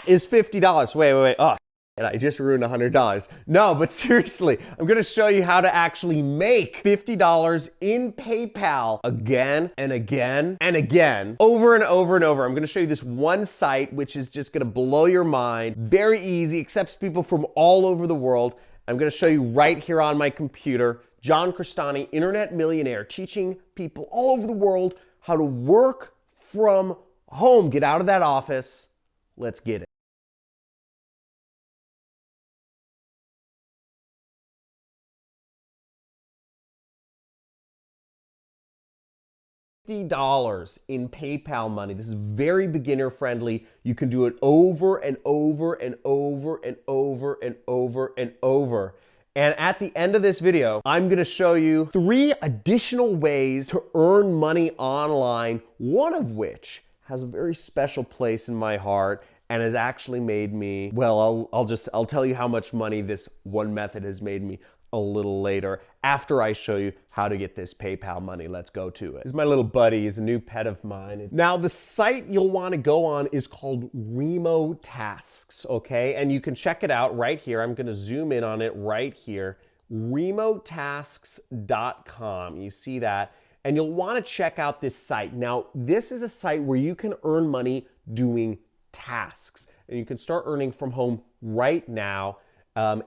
is $50. Wait. Oh, and I just ruined $100. No, but seriously, I'm gonna show you how to actually make $50 in PayPal again and again and again, over and over and over. I'm gonna show you this one site, which is just gonna blow your mind. Very easy, accepts people from all over the world. I'm gonna show you right here on my computer. John Crestani, internet millionaire, teaching people all over the world how to work from home. Get out of that office. Let's get it. $50 in PayPal money. This is very beginner friendly. You can do it over and over and over and over and over and over. And at the end of this video, I'm gonna show you 3 additional ways to earn money online, one of which has a very special place in my heart and has actually made me, well, I'll tell you how much money this one method has made me a little later after I show you how to get this PayPal money. Let's go to it. This is my little buddy. He's a new pet of mine. Now, the site you'll want to go on is called Remo Tasks, okay? And you can check it out right here. I'm going to zoom in on it right here. remotasks.com. You see that? And you'll want to check out this site. Now, this is a site where you can earn money doing tasks. And you can start earning from home right now.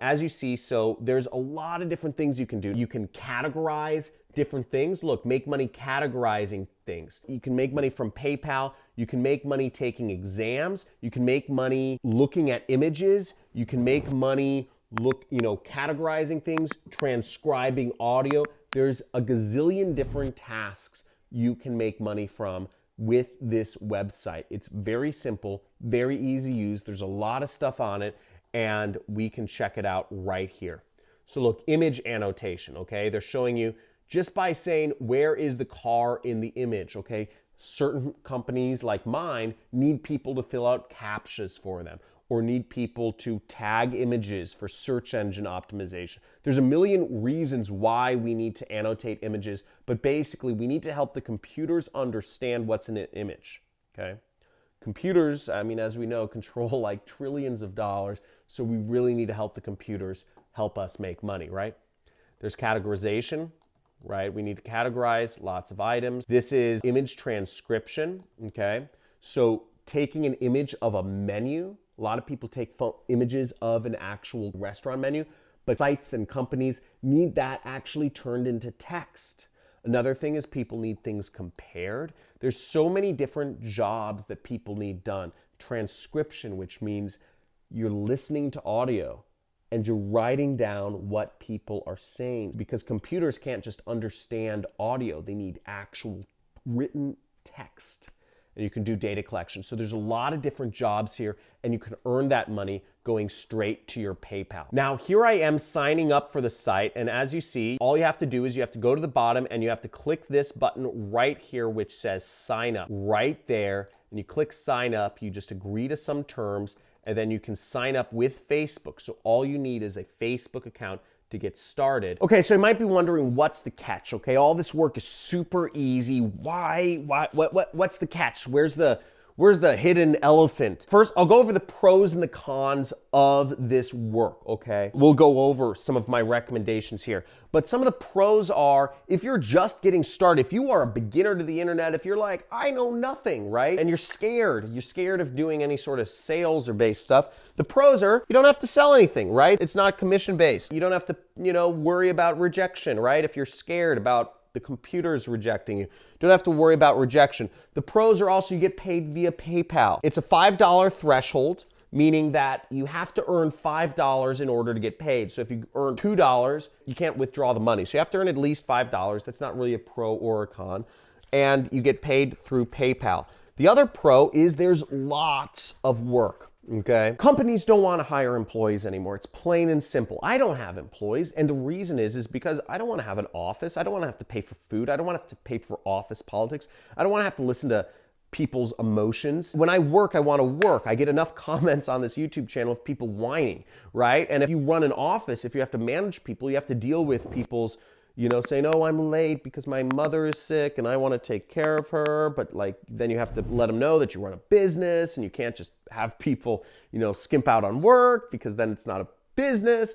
As you see, so there's a lot of different things you can do. You can categorize different things. Look, make money categorizing things. You can make money from PayPal. You can make money taking exams. You can make money looking at images. You can make money categorizing things, transcribing audio. There's a gazillion different tasks you can make money from with this website. It's very simple, very easy to use. There's a lot of stuff on it, and we can check it out right here. So look, image annotation, okay? They're showing you just by saying, where is the car in the image, okay? Certain companies like mine need people to fill out CAPTCHAs for them, or need people to tag images for search engine optimization. There's a million reasons why we need to annotate images, but basically we need to help the computers understand what's in an image, okay? Computers, I mean, as we know, control like trillions of dollars, so we really need to help the computers help us make money, right? There's categorization, right? We need to categorize lots of items. This is image transcription, okay? So taking an image of a menu, a lot of people take images of an actual restaurant menu, but sites and companies need that actually turned into text. Another thing is people need things compared. There's so many different jobs that people need done. Transcription, which means you're listening to audio and you're writing down what people are saying, because computers can't just understand audio. They need actual written text. And you can do data collection. So there's a lot of different jobs here, and you can earn that money going straight to your PayPal. Now, here I am signing up for the site, and as you see, all you have to do is you have to go to the bottom and you have to click this button right here which says sign up right there, and you click sign up. You just agree to some terms, and then you can sign up with Facebook. So all you need is a Facebook account to get started. Okay, so you might be wondering, what's the catch? Okay, all this work is super easy. What's the catch? Where's the hidden elephant? First, I'll go over the pros and the cons of this work, okay? We'll go over some of my recommendations here. But some of the pros are, if you're just getting started, if you are a beginner to the internet, if you're like, I know nothing, right? And you're scared of doing any sort of sales or based stuff, the pros are, you don't have to sell anything, right? It's not commission based. You don't have to, worry about rejection, right? If you're scared about the computer's rejecting you, don't have to worry about rejection. The pros are also you get paid via PayPal. It's a $5 threshold, meaning that you have to earn $5 in order to get paid. So if you earn $2, you can't withdraw the money. So you have to earn at least $5. That's not really a pro or a con. And you get paid through PayPal. The other pro is there's lots of work. Okay. Companies don't want to hire employees anymore. It's plain and simple. I don't have employees, and the reason is because I don't want to have an office. I don't want to have to pay for food. I don't want to have to pay for office politics. I don't want to have to listen to people's emotions. When I work, I want to work. I get enough comments on this YouTube channel of people whining, right? And if you run an office, if you have to manage people, you have to deal with people's saying, oh, I'm late because my mother is sick and I want to take care of her. But like, then you have to let them know that you run a business and you can't just have people, skimp out on work because then it's not a business,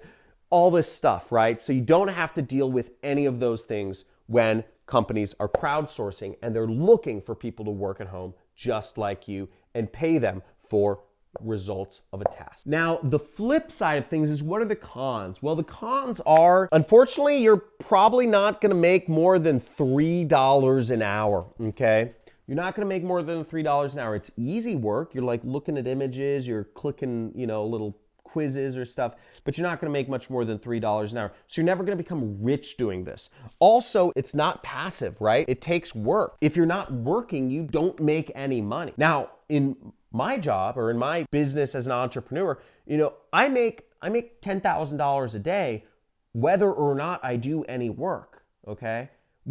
all this stuff, right? So you don't have to deal with any of those things when companies are crowdsourcing and they're looking for people to work at home just like you and pay them for results of a task. Now, the flip side of things is, what are the cons? Well, the cons are, unfortunately, you're probably not going to make more than $3 an hour, okay? You're not going to make more than $3 an hour. It's easy work. You're like looking at images, you're clicking, little quizzes or stuff, but you're not going to make much more than $3 an hour. So you're never going to become rich doing this. Also, it's not passive, right? It takes work. If you're not working, you don't make any money. Now, in my job or in my business as an entrepreneur, I make $10,000 a day, whether or not I do any work, okay?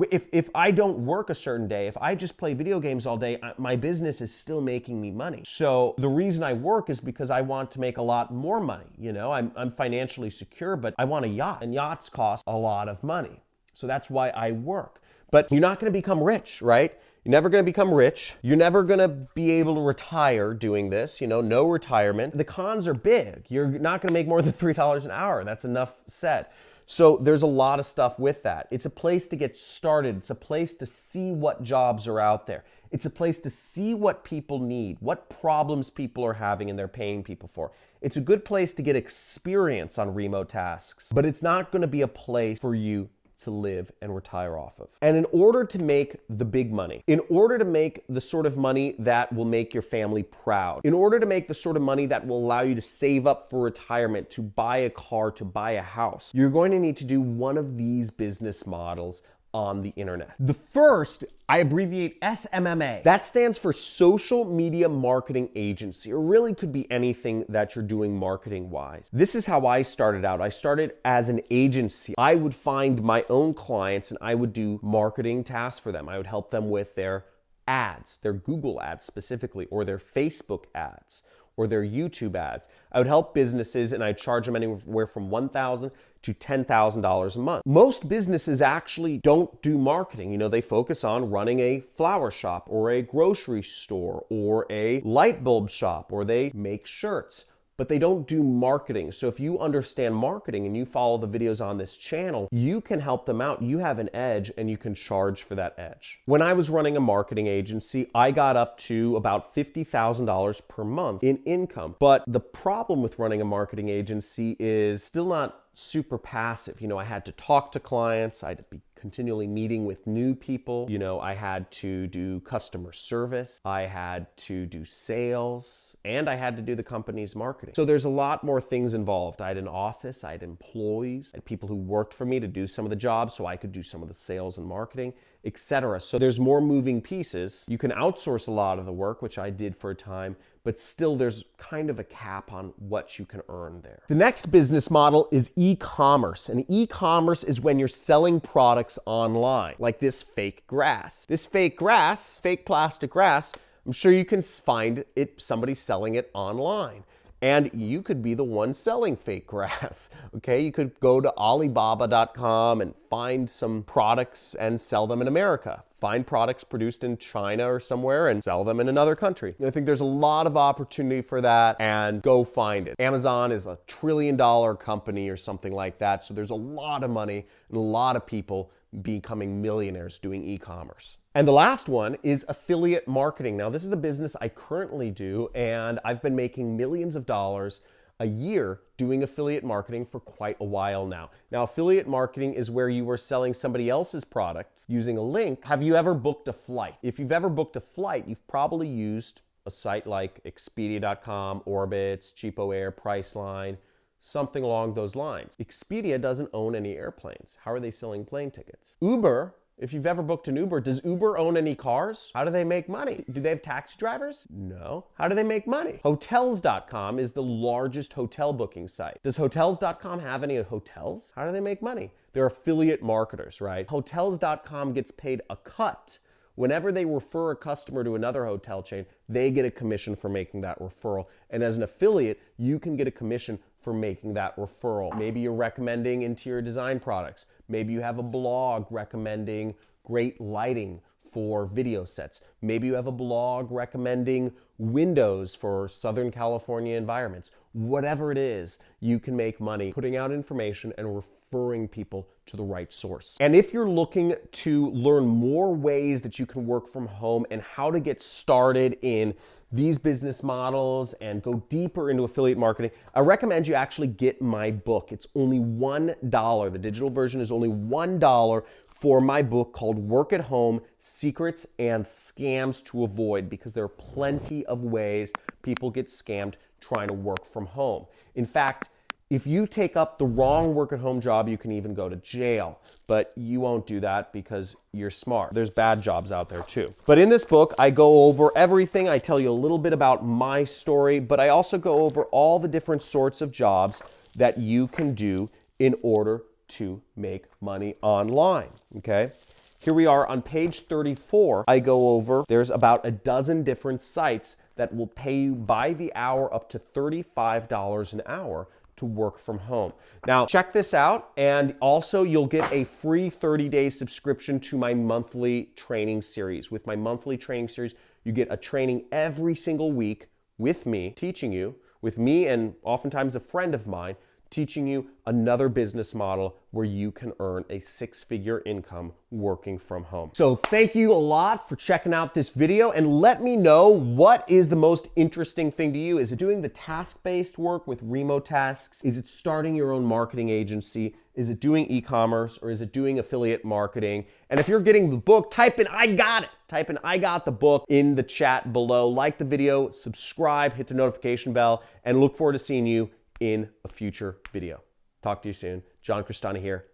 If I don't work a certain day, if I just play video games all day, my business is still making me money. So the reason I work is because I want to make a lot more money. I'm financially secure, but I want a yacht, and yachts cost a lot of money. So that's why I work. But you're not going to become rich, right? You're never going to become rich. You're never going to be able to retire doing this, no retirement. The cons are big. You're not going to make more than $3 an hour. That's enough said. So there's a lot of stuff with that. It's a place to get started. It's a place to see what jobs are out there. It's a place to see what people need, what problems people are having and they're paying people for. It's a good place to get experience on remote tasks, but it's not going to be a place for you to live and retire off of. And in order to make the big money, in order to make the sort of money that will make your family proud, in order to make the sort of money that will allow you to save up for retirement, to buy a car, to buy a house, you're going to need to do one of these business models on the internet. The first, I abbreviate SMMA. That stands for Social Media Marketing Agency, or really could be anything that you're doing marketing-wise. This is how I started out. I started as an agency. I would find my own clients and I would do marketing tasks for them. I would help them with their ads, their Google ads specifically, or their Facebook ads, or their YouTube ads. I would help businesses and I'd charge them anywhere from $1,000 to $10,000 a month. Most businesses actually don't do marketing. They focus on running a flower shop or a grocery store or a light bulb shop, or they make shirts, but they don't do marketing. So if you understand marketing and you follow the videos on this channel, you can help them out. You have an edge and you can charge for that edge. When I was running a marketing agency, I got up to about $50,000 per month in income. But the problem with running a marketing agency is still not super passive. I had to talk to clients. I had to be continually meeting with new people. I had to do customer service. I had to do sales, and I had to do the company's marketing. So there's a lot more things involved. I had an office, I had employees, I had people who worked for me to do some of the jobs so I could do some of the sales and marketing, etc. So there's more moving pieces. You can outsource a lot of the work, which I did for a time, but still there's kind of a cap on what you can earn there. The next business model is e-commerce. And e-commerce is when you're selling products online, like this fake grass. This fake grass, fake plastic grass, I'm sure you can find it, somebody selling it online. And you could be the one selling fake grass, okay? You could go to Alibaba.com and find some products and sell them in America. Find products produced in China or somewhere and sell them in another country. I think there's a lot of opportunity for that, and go find it. Amazon is a $1 trillion company or something like that, so there's a lot of money and a lot of people becoming millionaires doing e-commerce. And the last one is affiliate marketing. Now, this is a business I currently do, and I've been making millions of dollars a year doing affiliate marketing for quite a while now. Now, affiliate marketing is where you are selling somebody else's product using a link. Have you ever booked a flight? If you've ever booked a flight, you've probably used a site like Expedia.com, Orbitz, Cheapo Air, Priceline, something along those lines. Expedia doesn't own any airplanes. How are they selling plane tickets? Uber, if you've ever booked an Uber, does Uber own any cars? How do they make money? Do they have taxi drivers? No. How do they make money? Hotels.com is the largest hotel booking site. Does Hotels.com have any hotels? How do they make money? They're affiliate marketers, right? Hotels.com gets paid a cut Whenever they refer a customer to another hotel chain, they get a commission for making that referral. And as an affiliate, you can get a commission for making that referral. Maybe you're recommending interior design products. Maybe you have a blog recommending great lighting for video sets. Maybe you have a blog recommending windows for Southern California environments. Whatever it is, you can make money putting out information and referring people to the right source. And if you're looking to learn more ways that you can work from home and how to get started in these business models and go deeper into affiliate marketing, I recommend you actually get my book. It's only $1. The digital version is only $1 for my book called Work at Home: Secrets and Scams to Avoid, because there are plenty of ways people get scammed trying to work from home. In fact, if you take up the wrong work at home job, you can even go to jail. But you won't do that because you're smart. There's bad jobs out there too. But in this book, I go over everything. I tell you a little bit about my story, but I also go over all the different sorts of jobs that you can do in order to make money online, okay? Here we are on page 34. I go over, there's about a dozen different sites that will pay you by the hour up to $35 an hour to work from home. Now, check this out, and also you'll get a free 30-day subscription to my monthly training series. With my monthly training series, you get a training every single week with me, teaching you, with me and oftentimes a friend of mine, teaching you another business model where you can earn a six-figure income working from home. So thank you a lot for checking out this video, and let me know what is the most interesting thing to you. Is it doing the task-based work with remote tasks? Is it starting your own marketing agency? Is it doing e-commerce, or is it doing affiliate marketing? And if you're getting the book, type in "I got it." Type in "I got the book" in the chat below. Like the video, subscribe, hit the notification bell, and look forward to seeing you in a future video. Talk to you soon. John Crestani here.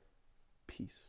Peace.